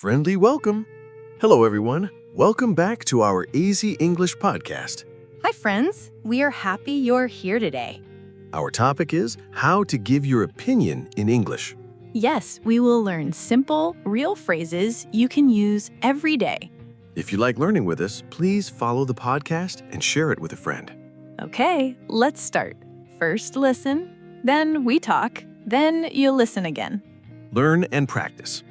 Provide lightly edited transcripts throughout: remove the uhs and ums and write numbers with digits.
Friendly welcome. Hello, everyone. Welcome back to our Easy English podcast. Hi, friends. We are happy you're here today. Our topic is how to give your opinion in English. Yes, we will learn simple, real phrases you can use every day. If you like learning with us, please follow the podcast and share it with a friend. Okay, let's start. First listen, then we talk, then you listen again. Learn and practice.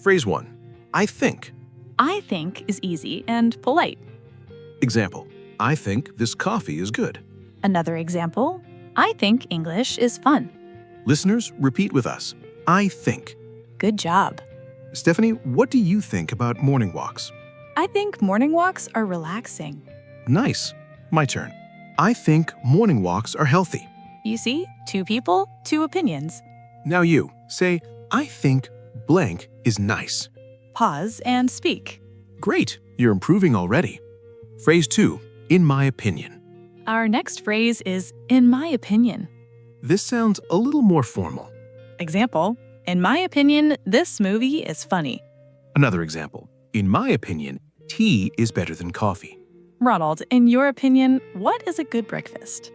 Phrase 1. I think. I think is easy and polite. Example. I think this coffee is good. Another example, I think English is fun. Listeners, repeat with us. I think. Good job. Stephanie, what do you think about morning walks? I think morning walks are relaxing. Nice. My turn. I think morning walks are healthy. You see, two people, two opinions. Now you, say, I think blank is nice. Pause and speak. Great, you're improving already. Phrase 2, in my opinion. Our next phrase is, in my opinion. This sounds a little more formal. Example, in my opinion, this movie is funny. Another example, in my opinion, tea is better than coffee. Ronald, in your opinion, what is a good breakfast?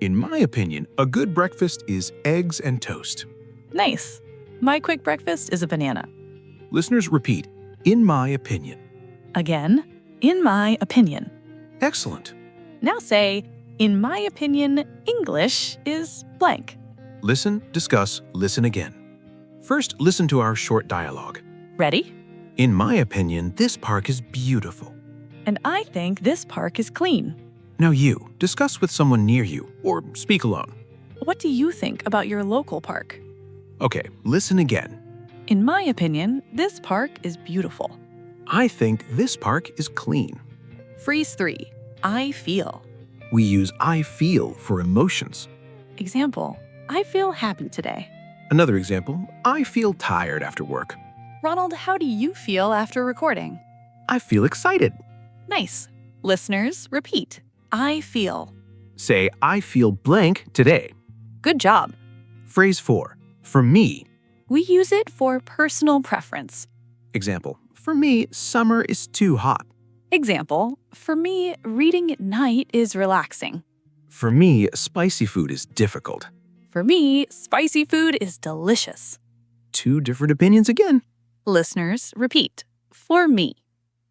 In my opinion, a good breakfast is eggs and toast. Nice. My quick breakfast is a banana. Listeners, repeat, in my opinion. Again, in my opinion. Excellent. Now say, in my opinion, English is blank. Listen, discuss, listen again. First, listen to our short dialogue. Ready? In my opinion, this park is beautiful. And I think this park is clean. Now you, discuss with someone near you, or speak alone. What do you think about your local park? Okay, listen again. In my opinion, this park is beautiful. I think this park is clean. Phrase 3, I feel. We use I feel for emotions. Example, I feel happy today. Another example, I feel tired after work. Ronald, how do you feel after recording? I feel excited. Nice. Listeners, repeat. I feel. Say, I feel blank today. Good job. Phrase 4, for me. We use it for personal preference. Example, for me, summer is too hot. Example, for me, reading at night is relaxing. For me, spicy food is difficult. For me, spicy food is delicious. Two different opinions again. Listeners, repeat. For me.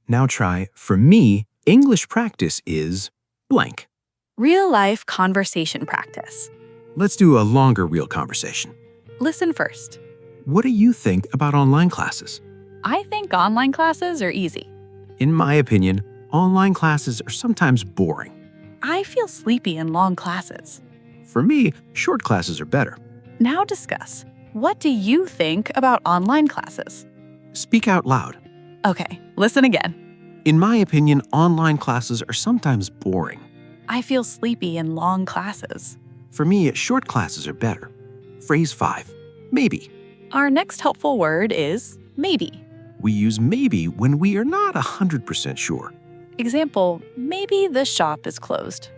Now try, for me, English practice is blank. Real-life conversation practice. Let's do a longer real conversation. Listen first. What do you think about online classes? I think online classes are easy. In my opinion, online classes are sometimes boring. I feel sleepy in long classes. For me, short classes are better. Now discuss. What do you think about online classes? Speak out loud. Okay, listen again. In my opinion, online classes are sometimes boring. I feel sleepy in long classes. For me, short classes are better. Phrase 5, maybe. Our next helpful word is maybe. We use maybe when we are not 100% sure. Example, maybe the shop is closed.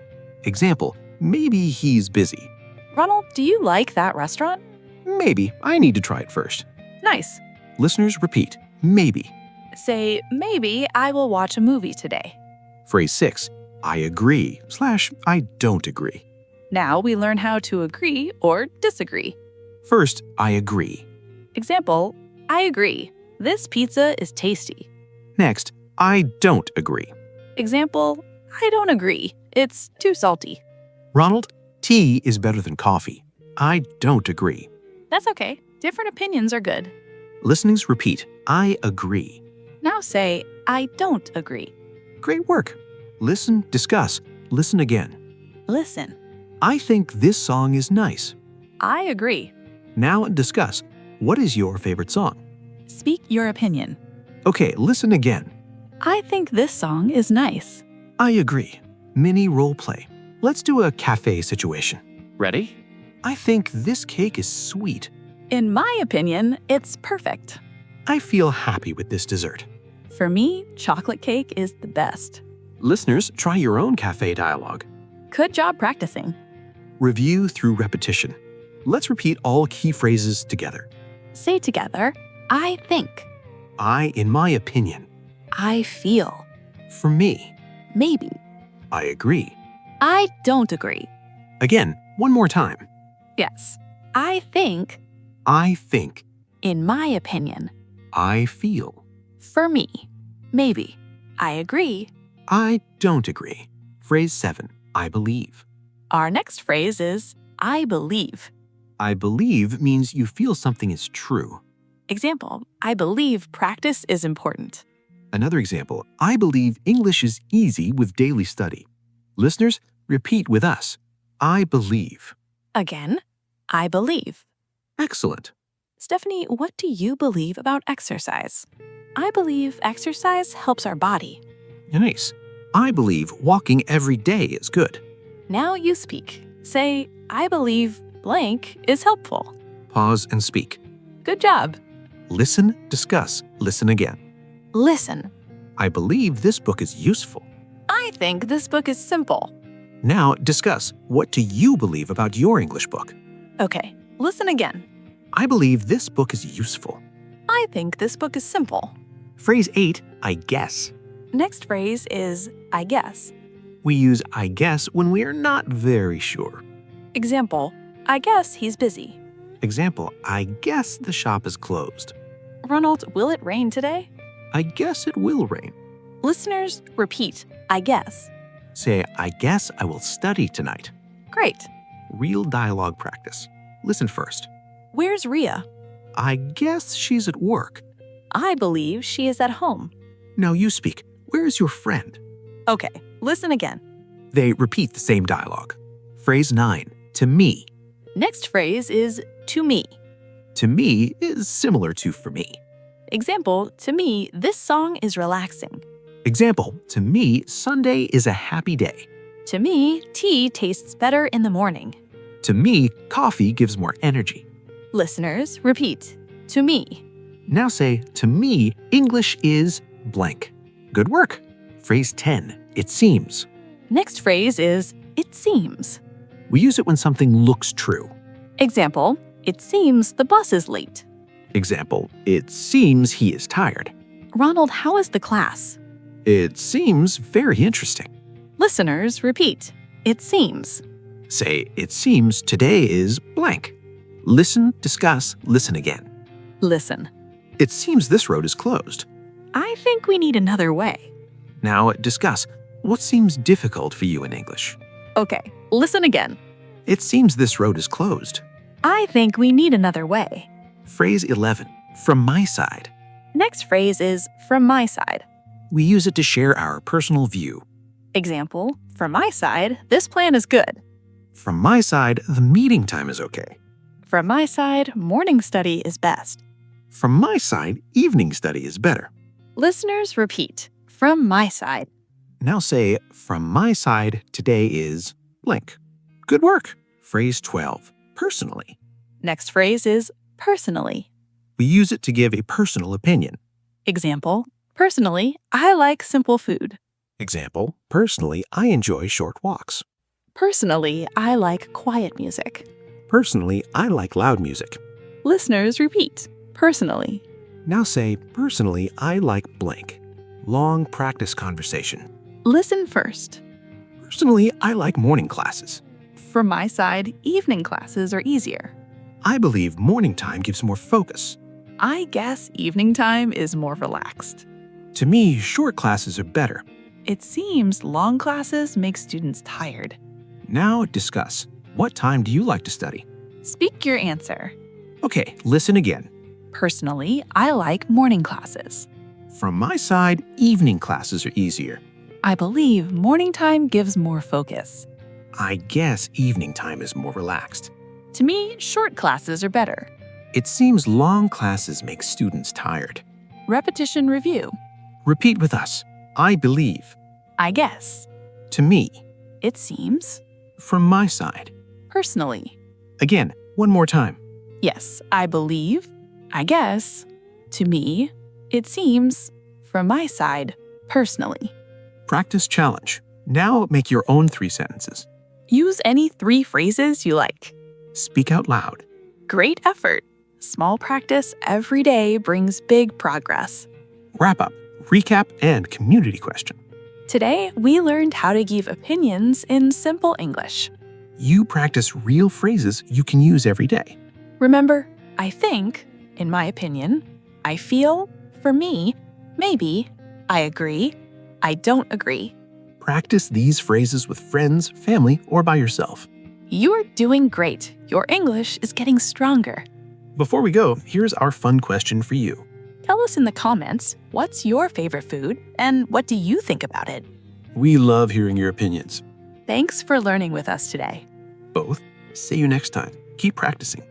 Example, maybe he's busy. Ronald, do you like that restaurant? Maybe, I need to try it first. Nice. Listeners, repeat, maybe. Say, maybe I will watch a movie today. Phrase 6, I agree / I don't agree. Now we learn how to agree or disagree. First, I agree. Example, I agree. This pizza is tasty. Next, I don't agree. Example, I don't agree. It's too salty. Ronald, tea is better than coffee. I don't agree. That's okay. Different opinions are good. Listeners, repeat, I agree. Now say, I don't agree. Great work. Listen, discuss, listen again. Listen. I think this song is nice. I agree. Now discuss, what is your favorite song? Speak your opinion. Okay, listen again. I think this song is nice. I agree. Mini role play. Let's do a cafe situation. Ready? I think this cake is sweet. In my opinion, it's perfect. I feel happy with this dessert. For me, chocolate cake is the best. Listeners, try your own cafe dialogue. Good job practicing. Review through repetition. Let's repeat all key phrases together. Say together, I think. In my opinion. I feel. For me. Maybe. I agree. I don't agree. Again, one more time. Yes. I think. I think. In my opinion. I feel. For me. Maybe. I agree. I don't agree. Phrase 7. I believe. Our next phrase is I believe. I believe means you feel something is true. Example, I believe practice is important. Another example, I believe English is easy with daily study. Listeners, repeat with us. I believe. Again, I believe. Excellent. Stephanie, what do you believe about exercise? I believe exercise helps our body. Nice. I believe walking every day is good. Now you speak. Say, I believe blank is helpful. Pause and speak. Good job. Listen, discuss, listen again. Listen. I believe this book is useful. I think this book is simple. Now discuss, what do you believe about your English book? Okay, listen again. I believe this book is useful. I think this book is simple. Phrase 8, I guess. Next phrase is I guess. We use I guess when we are not very sure. Example, I guess he's busy. Example, I guess the shop is closed. Ronald, will it rain today? I guess it will rain. Listeners, repeat, I guess. Say, I guess I will study tonight. Great. Real dialogue practice. Listen first. Where's Ria? I guess she's at work. I believe she is at home. Now you speak. Where is your friend? Okay, listen again. They repeat the same dialogue. Phrase 9, to me. Next phrase is to me. To me is similar to for me. Example, to me, this song is relaxing. Example, to me, Sunday is a happy day. To me, tea tastes better in the morning. To me, coffee gives more energy. Listeners, repeat, to me. Now say, to me, English is blank. Good work. Phrase 10, it seems. Next phrase is it seems. We use it when something looks true. Example, it seems the bus is late. Example, it seems he is tired. Ronald, how is the class? It seems very interesting. Listeners, repeat, it seems. Say, it seems today is blank. Listen, discuss, listen again. Listen. It seems this road is closed. I think we need another way. Now discuss, what seems difficult for you in English? Okay, listen again. It seems this road is closed. I think we need another way. Phrase 11, from my side. Next phrase is from my side. We use it to share our personal view. Example, from my side, this plan is good. From my side, the meeting time is okay. From my side, morning study is best. From my side, evening study is better. Listeners, repeat, from my side. Now say, from my side, today is blank. Good work. Phrase 12, personally. Next phrase is personally. We use it to give a personal opinion. Example, personally, I like simple food. Example, personally, I enjoy short walks. Personally, I like quiet music. Personally, I like loud music. Listeners, repeat, personally. Now say, personally, I like blank. Long practice conversation. Listen first. Personally, I like morning classes. From my side, evening classes are easier. I believe morning time gives more focus. I guess evening time is more relaxed. To me, short classes are better. It seems long classes make students tired. Now discuss. What time do you like to study? Speak your answer. Okay, listen again. Personally, I like morning classes. From my side, evening classes are easier. I believe morning time gives more focus. I guess evening time is more relaxed. To me, short classes are better. It seems long classes make students tired. Repetition review. Repeat with us. I believe. I guess. To me. It seems. From my side. Personally. Again, one more time. Yes, I believe. I guess. To me. It seems. From my side. Personally. Practice challenge. Now make your own 3 sentences. Use any 3 phrases you like. Speak out loud. Great effort. Small practice every day brings big progress. Wrap up, recap, and community question. Today, we learned how to give opinions in simple English. You practice real phrases you can use every day. Remember, I think, in my opinion, I feel, for me, maybe, I agree, I don't agree. Practice these phrases with friends, family, or by yourself. You're doing great. Your English is getting stronger. Before we go, here's our fun question for you. Tell us in the comments, what's your favorite food and what do you think about it? We love hearing your opinions. Thanks for learning with us today. Both. See you next time. Keep practicing.